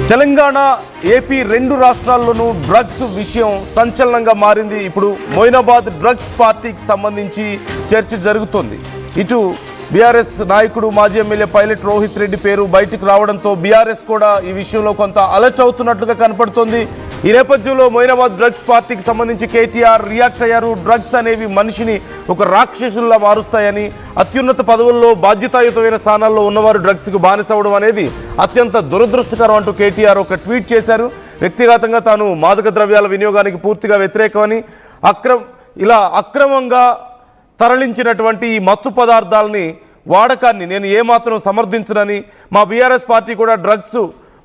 Telangana AP రెండు రాష్ట్రాల్లోనూ drugs విషయం సంచలనంగా మారింది. ఇప్పుడు మొయినాబాద్ డ్రగ్స్ పార్టీకి సంబంధించి చర్చ జరుగుతోంది. ఇటు బీఆర్ఎస్ నాయకుడు మాజీ ఎమ్మెల్యే పైలట్ రోహిత్ రెడ్డి పేరు బయటకు రావడంతో బీఆర్ఎస్ కూడా ఈ విషయంలో కొంత అలర్ట్ అవుతున్నట్లుగా కనపడుతోంది. ఈ నేపథ్యంలో మొయినాబాద్ డ్రగ్స్ పార్టీకి సంబంధించి కేటీఆర్ రియాక్ట్ అయ్యారు. డ్రగ్స్ అనేవి మనిషిని ఒక రాక్షసుల్లా మారుస్తాయని, అత్యున్నత పదవుల్లో బాధ్యతాయుతమైన స్థానాల్లో ఉన్నవారు డ్రగ్స్కు బానిసవడం అనేది అత్యంత దురదృష్టకరం అంటూ కేటీఆర్ ఒక ట్వీట్ చేశారు. వ్యక్తిగతంగా తాను మాదక ద్రవ్యాల వినియోగానికి పూర్తిగా వ్యతిరేకమని, అక్రమంగా తరలించినటువంటి ఈ మత్తు పదార్థాలని వాడకాన్ని నేను ఏమాత్రం సమర్థించనని, మా బీఆర్ఎస్ పార్టీ కూడా డ్రగ్స్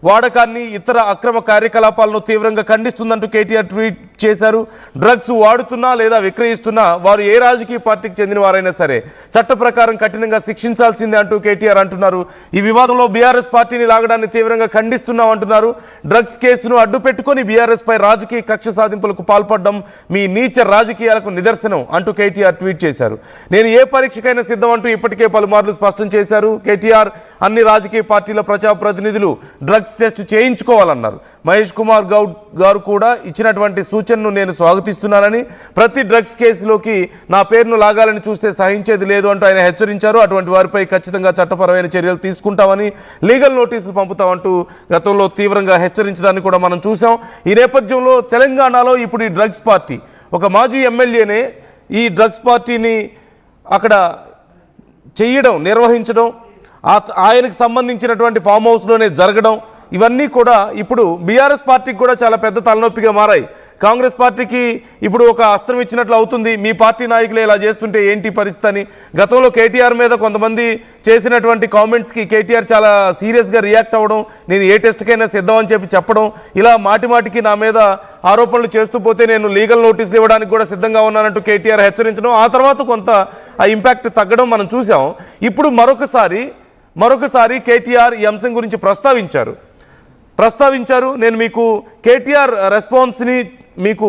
వాడకాన్ని ఇతర అక్రమ కార్యకలాపాలను తీవ్రంగా ఖండిస్తుందంటూ కేటీఆర్ ట్వీట్ చేశారు. డ్రగ్స్ వాడుతున్నా లేదా విక్రయిస్తున్నా వారు ఏ రాజకీయ పార్టీకి చెందిన వారైనా సరే చట్ట ప్రకారం కఠినంగా శిక్షించాల్సిందే అంటూ కేటీఆర్ అంటున్నారు. ఈ వివాదంలో బీఆర్ఎస్ పార్టీని లాగడాన్ని తీవ్రంగా ఖండిస్తున్నాం అంటున్నారు. డ్రగ్స్ కేసును అడ్డు పెట్టుకొని బీఆర్ఎస్ పై రాజకీయ కక్ష సాధింపులకు పాల్పడడం మీ నీచ రాజకీయాలకు నిదర్శనం అంటూ కేటీఆర్ ట్వీట్ చేశారు. నేను ఏ పరీక్షకైనా సిద్ధం అంటూ ఇప్పటికే పలుమార్లు స్పష్టం చేశారు కేటీఆర్. అన్ని రాజకీయ పార్టీల ప్రజాప్రతినిధులు డ్రగ్స్ టెస్ట్ చేయించుకోవాలన్నారు. మహేష్ కుమార్ గౌడ్ గారు కూడా ఇచ్చినటువంటి సూచనను నేను స్వాగతిస్తున్నానని, ప్రతి డ్రగ్స్ కేసులోకి నా పేరును లాగాలని చూస్తే సహించేది లేదు అంటూ ఆయన హెచ్చరించారు. అటువంటి వారిపై ఖచ్చితంగా చట్టపరమైన చర్యలు తీసుకుంటామని, లీగల్ నోటీసులు పంపుతామంటూ గతంలో తీవ్రంగా హెచ్చరించడాన్ని కూడా మనం చూసాం. ఈ నేపథ్యంలో తెలంగాణలో ఇప్పుడు ఈ డ్రగ్స్ పార్టీ, ఒక మాజీ ఎమ్మెల్యేనే ఈ డ్రగ్స్ పార్టీని అక్కడ నిర్వహించడం, ఆయనకు సంబంధించినటువంటి ఫామ్ హౌస్లోనే జరగడం, ఇవన్నీ కూడా ఇప్పుడు బీఆర్ఎస్ పార్టీకి కూడా చాలా పెద్ద తలనొప్పిగా మారాయి. కాంగ్రెస్ పార్టీకి ఇప్పుడు ఒక అస్త్రం ఇచ్చినట్లు అవుతుంది. మీ పార్టీ నాయకులే ఇలా చేస్తుంటే ఏంటి పరిస్థితి అని. గతంలో కేటీఆర్ మీద కొంతమంది చేసినటువంటి కామెంట్స్కి కేటీఆర్ చాలా సీరియస్గా రియాక్ట్ అవ్వడం, నేను ఏ టెస్ట్కైనా సిద్ధం అని చెప్పడం, ఇలా మాటిమాటికి నా మీద ఆరోపణలు చేస్తూ పోతే నేను లీగల్ నోటీసులు ఇవ్వడానికి కూడా సిద్ధంగా ఉన్నానంటూ కేటీఆర్ హెచ్చరించడం, ఆ తర్వాత కొంత ఆ ఇంపాక్ట్ తగ్గడం మనం చూసాం. ఇప్పుడు మరొకసారి కేటీఆర్ ఈ అంశం గురించి ప్రస్తావించారు. నేను మీకు కేటీఆర్ రెస్పాన్స్ని, మీకు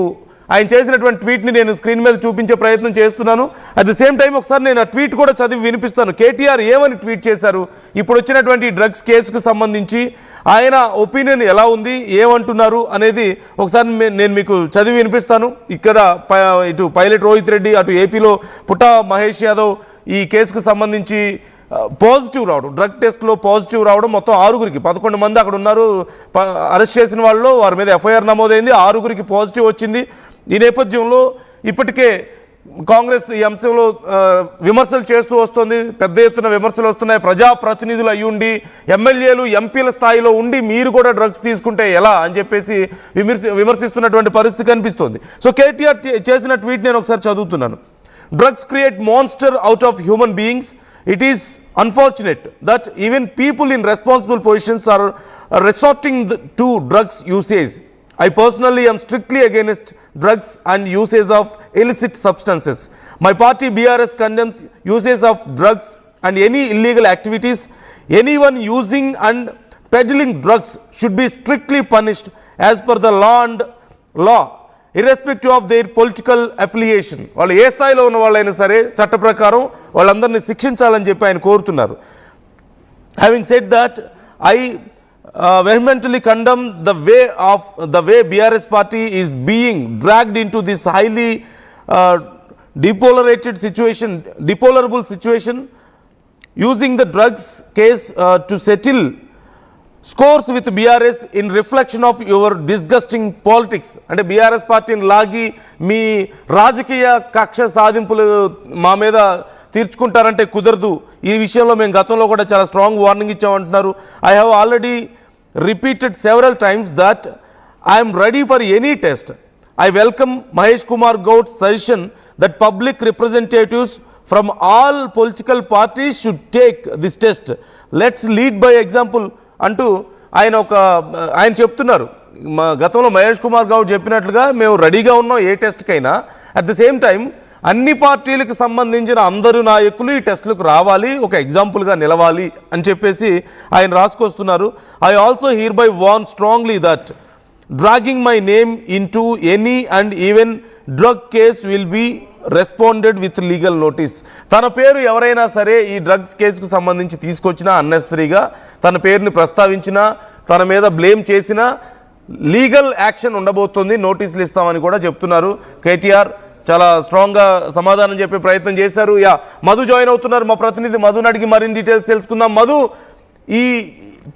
ఆయన చేసినటువంటి ట్వీట్ని నేను స్క్రీన్ మీద చూపించే ప్రయత్నం చేస్తున్నాను. అట్ ది సేమ్ టైం ఒకసారి నేను ఆ ట్వీట్ కూడా చదివి వినిపిస్తాను. కేటీఆర్ ఏమని ట్వీట్ చేశారు, ఇప్పుడు వచ్చినటువంటి డ్రగ్స్ కేసుకు సంబంధించి ఆయన ఒపీనియన్ ఎలా ఉంది, ఏమంటున్నారు అనేది ఒకసారి నేను మీకు చదివి వినిపిస్తాను. ఇక్కడ ఇటు పైలట్ రోహిత్ రెడ్డి, అటు ఏపీలో పుట్టా మహేష్ యాదవ్ ఈ కేసుకు సంబంధించి పాజిటివ్ రావడం, డ్రగ్ టెస్ట్లో పాజిటివ్ రావడం, మొత్తం 6గురికి, 11 మంది అక్కడ ఉన్నారు అరెస్ట్ చేసిన వాళ్ళు, వారి మీద ఎఫ్ఐఆర్ నమోదైంది, 6గురికి పాజిటివ్ వచ్చింది. ఈ నేపథ్యంలో ఇప్పటికే కాంగ్రెస్ ఈ అంశంలో విమర్శలు చేస్తూ వస్తుంది. పెద్ద ఎత్తున విమర్శలు వస్తున్నాయి. ప్రజాప్రతినిధులు అయ్యుండి, ఎమ్మెల్యేలు ఎంపీల స్థాయిలో ఉండి మీరు కూడా డ్రగ్స్ తీసుకుంటే ఎలా అని చెప్పేసి విమర్శిస్తున్నటువంటి పరిస్థితి కనిపిస్తుంది. సో కేటీఆర్ చేసిన ట్వీట్ నేను ఒకసారి చదువుతున్నాను. Drugs create monster out of human beings. It is unfortunate that even people in responsible positions are resorting to drugs usage. I personally am strictly against drugs and usage of illicit substances. My party BRS condemns usage of drugs and any illegal activities. Anyone using and peddling drugs should be strictly punished as per the law. Irrespective of their political affiliation. వాళ్ళు ఏ స్థాయిలో ఉన్న వాళ్ళైనా సరే చట్ట ప్రకారం వాళ్ళందరినీ శిక్షించాలని చెప్పి ఆయన కోరుతున్నారు. Having said that, I vehemently condemn the way BRS party is being dragged into this highly deplorable situation, using the drugs case to settle scores with BRS in reflection of your disgusting politics. అంటే BRS పార్టీని లాగి మీ రాజకీయ కక్ష సాధింపులు మా మీద తీర్చుకుంటారంటే కుదరదు. ఈ విషయంలో మేము గతంలో కూడా చాలా స్ట్రాంగ్ వార్నింగ్ ఇచ్చామంటున్నారు. I have already repeated several times that I'm ready for any test. I welcome Mahesh Kumar Goud suggestion that public representatives from all political parties should take this test. Let's lead by example అంటూ ఆయన చెప్తున్నారు. గతంలో మహేష్ కుమార్ గౌడ్ చెప్పినట్లుగా మేము రెడీగా ఉన్నాం ఏ టెస్ట్కైనా. At the same time అన్ని పార్టీలకు సంబంధించిన అందరు నాయకులు ఈ టెస్టులకు రావాలి, ఒక ఎగ్జాంపుల్గా నిలవాలి అని చెప్పేసి ఆయన రాసుకొస్తున్నారు. I also hereby warn strongly that dragging my name into any and even drug case will be responded with legal notice. తన పేరు ఎవరైనా సరే ఈ డ్రగ్స్ కేసుకు సంబంధించి తీసుకొచ్చినా, అన్నెసరీగా తన పేరుని ప్రస్తావించినా, తన మీద బ్లేమ్ చేసినా లీగల్ యాక్షన్ ఉండబోతుంది, నోటీసులు ఇస్తామని కూడా చెప్తున్నారు. కేటీఆర్ చాలా స్ట్రాంగ్గా సమాధానం చెప్పే ప్రయత్నం చేశారు. మధు జాయిన్ అవుతున్నారు, మా ప్రతినిధి మధుని అడిగి మరిన్ని డీటెయిల్స్ తెలుసుకుందాం. మధు, ఈ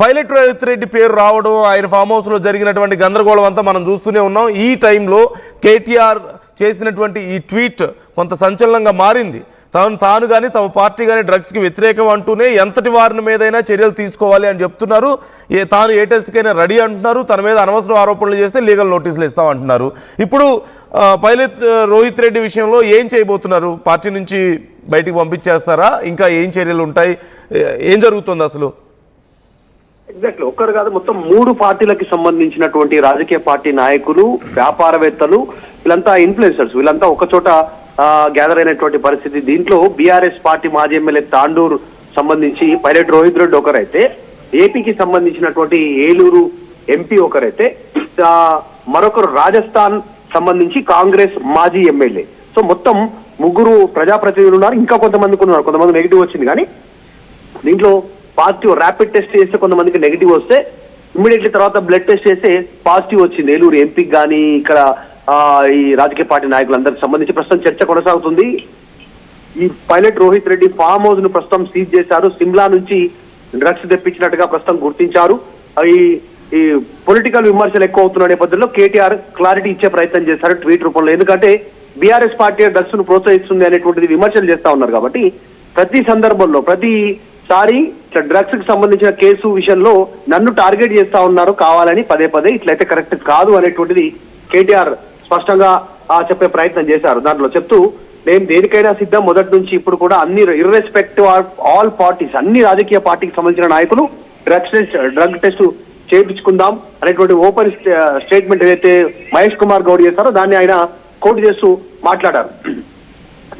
పైలట్ రోహిత్ రెడ్డి పేరు రావడం, ఆయన ఫామ్ హౌస్లో జరిగినటువంటి గందరగోళం అంతా మనం చూస్తూనే ఉన్నాం. ఈ టైంలో కేటీఆర్ చేసినటువంటి ఈ ట్వీట్ కొంత సంచలనంగా మారింది. తాను కానీ తమ పార్టీ కానీ డ్రగ్స్కి వ్యతిరేకం అంటూనే ఎంతటి వారిని మీదైనా చర్యలు తీసుకోవాలి అని చెప్తున్నారు. తాను ఏ టెస్ట్కైనా రెడీ అంటున్నారు. తన మీద అనవసర ఆరోపణలు చేస్తే లీగల్ నోటీసులు ఇస్తామంటున్నారు. ఇప్పుడు పైలట్ రోహిత్ రెడ్డి విషయంలో ఏం చేయబోతున్నారు? పార్టీ నుంచి బయటికి పంపించేస్తారా? ఇంకా ఏం చర్యలు ఉంటాయి? ఏం జరుగుతుంది అసలు? ఎగ్జాక్ట్లీ, ఒక్కరు కాదు, మొత్తం 3 పార్టీలకి సంబంధించినటువంటి రాజకీయ పార్టీ నాయకులు, వ్యాపారవేత్తలు, వీళ్ళంతా ఇన్ఫ్లుయెన్సర్స్, వీళ్ళంతా ఒక చోట గ్యాదర్ అయినటువంటి పరిస్థితి. దీంట్లో బీఆర్ఎస్ పార్టీ మాజీ ఎమ్మెల్యే తాండూర్ సంబంధించి పైలట్ రోహిత్ రెడ్డి ఒకరైతే, ఏపీకి సంబంధించినటువంటి ఏలూరు ఎంపీ ఒకరైతే, మరొకరు రాజస్థాన్ సంబంధించి కాంగ్రెస్ మాజీ ఎమ్మెల్యే. సో మొత్తం 3 ప్రజాప్రతినిధులు ఉన్నారు. ఇంకా కొంతమందికి ఉన్నారు, కొంతమంది నెగిటివ్ వచ్చింది. కానీ దీంట్లో పాజిటివ్ ర్యాపిడ్ టెస్ట్ చేస్తే కొంతమందికి నెగిటివ్ వస్తే ఇమ్మీడియట్లీ తర్వాత బ్లడ్ టెస్ట్ చేస్తే పాజిటివ్ వచ్చింది. ఏలూరు ఎంపీకి కానీ ఇక్కడ ఈ రాజకీయ పార్టీ నాయకులందరికి సంబంధించి ప్రస్తుతం చర్చ కొనసాగుతుంది. ఈ pilot Rohit Reddy farm house ను ప్రస్తుతం సీజ్ చేశారు. సిమ్లా నుంచి డ్రగ్స్ తెప్పించినట్టుగా ప్రస్తుతం గుర్తించారు. ఈ పొలిటికల్ విమర్శలు ఎక్కువ అవుతున్న నేపథ్యంలో కేటీఆర్ క్లారిటీ ఇచ్చే ప్రయత్నం చేశారు ట్వీట్ రూపంలో. ఎందుకంటే బీఆర్ఎస్ పార్టీ డ్రగ్స్ ను ప్రోత్సహిస్తుంది అనేటువంటిది విమర్శలు చేస్తా ఉన్నారు. కాబట్టి ప్రతి సందర్భంలో ప్రతిసారి డ్రగ్స్ కి సంబంధించిన కేసు విషయంలో నన్ను టార్గెట్ చేస్తా ఉన్నారు కావాలని పదే ఇట్లయితే కరెక్ట్ కాదు అనేటువంటిది కేటీఆర్ స్పష్టంగా చెప్పే ప్రయత్నం చేశారు. దాంట్లో చెప్తూ, నేను దేనికైనా సిద్ధం, మొదటి నుంచి ఇప్పుడు కూడా అన్ని ఇర్రెస్పెక్టివ్ ఆఫ్ ఆల్ పార్టీస్, అన్ని రాజకీయ పార్టీకి సంబంధించిన నాయకులు డ్రగ్ టెస్ట్ చేయించుకుందాం అనేటువంటి ఓపెన్ స్టేట్మెంట్ ఏదైతే మహేష్ కుమార్ గౌడ్ చేశారో దాన్ని ఆయన కోట్ చేస్తూ మాట్లాడారు.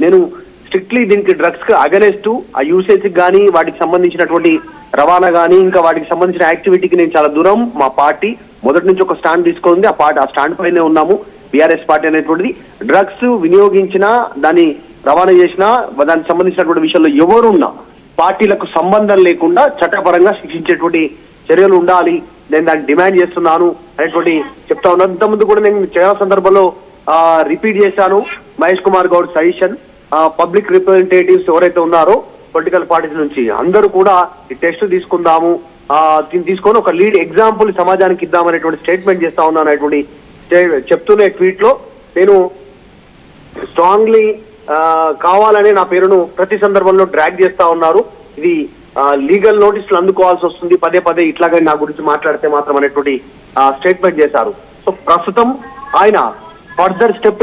నేను స్ట్రిక్ట్లీ దీనికి డ్రగ్స్ కి అగనెస్ట్, ఆ యూసేజ్ కానీ వాటికి సంబంధించినటువంటి రవాణా కానీ ఇంకా వాటికి సంబంధించిన యాక్టివిటీకి నేను చాలా దూరం. మా పార్టీ మొదటి నుంచి ఒక స్టాండ్ తీసుకుంది, ఆ స్టాండ్ పైనే ఉన్నాము. బీఆర్ఎస్ పార్టీ అనేటువంటిది డ్రగ్స్ వినియోగించినా, దాన్ని రవాణా చేసినా, దానికి సంబంధించినటువంటి విషయంలో ఎవరున్నా పార్టీలకు సంబంధం లేకుండా చట్టపరంగా శిక్షించేటువంటి చర్యలు ఉండాలి, నేను దాన్ని డిమాండ్ చేస్తున్నాను అనేటువంటి చెప్తా ఉన్నాను. ఇంతకుముందు కూడా నేను చాలా సందర్భంలో రిపీట్ చేశాను. Mahesh Kumar Goud suggestion, public representatives ఎవరైతే ఉన్నారో పొలిటికల్ పార్టీస్ నుంచి అందరూ కూడా ఈ టెస్ట్ తీసుకుందాము, దీన్ని తీసుకొని ఒక లీడ్ ఎగ్జాంపుల్ సమాజానికి ఇద్దామనేటువంటి స్టేట్మెంట్ చేస్తా ఉన్నాను అనేటువంటి చెప్తూనే ట్వీట్ లో నేను స్ట్రాంగ్లీ కావాలనే నా పేరును ప్రతి సందర్భంలో డ్రాగ్ చేస్తా ఉన్నారు. ఇది లీగల్ నోటీసులు అందుకోవాల్సి వస్తుంది, పదే ఇట్లాగే నా గురించి మాట్లాడితే మాత్రం అనేటువంటి స్టేట్మెంట్ చేశారు. సో ప్రస్తుతం ఆయన ఫర్దర్ స్టెప్